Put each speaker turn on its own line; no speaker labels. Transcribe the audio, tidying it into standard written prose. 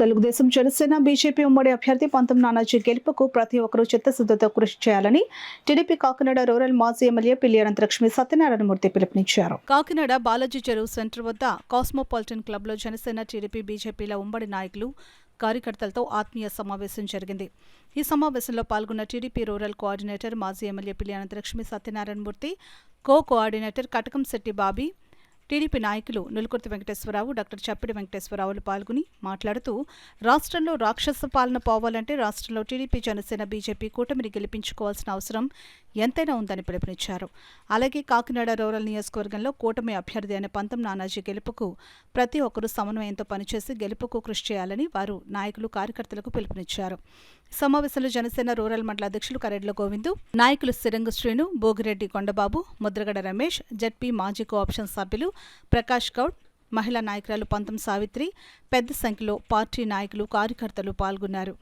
Telugu Desam, Janasena, BJP ఉమ్మడి అభ్యర్థి పంతం నానాజీ గెలుపుకు ప్రతి ఒక్కరూ చిత్తశుద్ధితో కృషి చేయాలని టీడీపీ కాకినాడ రూరల్ మాజీ ఎమ్మెల్యే పిల్లి అనంతలక్ష్మి సత్యనారాయణమూర్తి పిలుపునిచ్చారు. కాకినాడ బాలాజీ చెరువు సెంటర్ వద్ద కాస్మోపాలిటన్ క్లబ్లో జనసేన, టీడీపీ, బీజేపీల ఉమ్మడి నాయకులు, కార్యకర్తలతో ఆత్మీయ సమావేశం జరిగింది. ఈ సమావేశంలో పాల్గొన్న టీడీపీ రూరల్ కోఆర్డినేటర్ మాజీ ఎమ్మెల్యే పిల్లి అనంతలక్ష్మి సత్యనారాయణమూర్తి, కోఆర్డినేటర్ కటకంశెట్టి బాబీ, టీడీపీ నాయకులు నులుకుర్తి వెంకటేశ్వరరావు, డాక్టర్ చప్పిడి వెంకటేశ్వరరావులు పాల్గొని మాట్లాడుతూ, రాష్ట్రంలో రాక్షస పాలన పోవాలంటే రాష్ట్రంలో టీడీపీ, జనసేన, బీజేపీ కూటమిని గెలిపించుకోవాల్సిన అవసరం ఎంతైనా ఉందని పిలుపునిచ్చారు. అలాగే కాకినాడ రూరల్ నియోజకవర్గంలో కూటమి అభ్యర్థి అయిన పంతం నానాజీ గెలుపుకు ప్రతి ఒక్కరూ సమన్వయంతో పనిచేసి గెలుపుకు కృషి చేయాలని వారు నాయకులు, కార్యకర్తలకు పిలుపునిచ్చారు. సమావేశంలో జనసేన రూరల్ మండల అధ్యక్షులు కరెడ్ల గోవిందు, నాయకులు సిరంగు శ్రీను, భోగిరెడ్డి కొండబాబు, ముద్రగడ రమేష్, జెడ్పీ మాజీ కోఆప్షన్ సభ్యులు ప్రకాష్ గౌడ్, మహిళా నాయకురాలు పంతం సావిత్రి, పెద్ద సంఖ్యలో పార్టీ నాయకులు, కార్యకర్తలు పాల్గొన్నారు.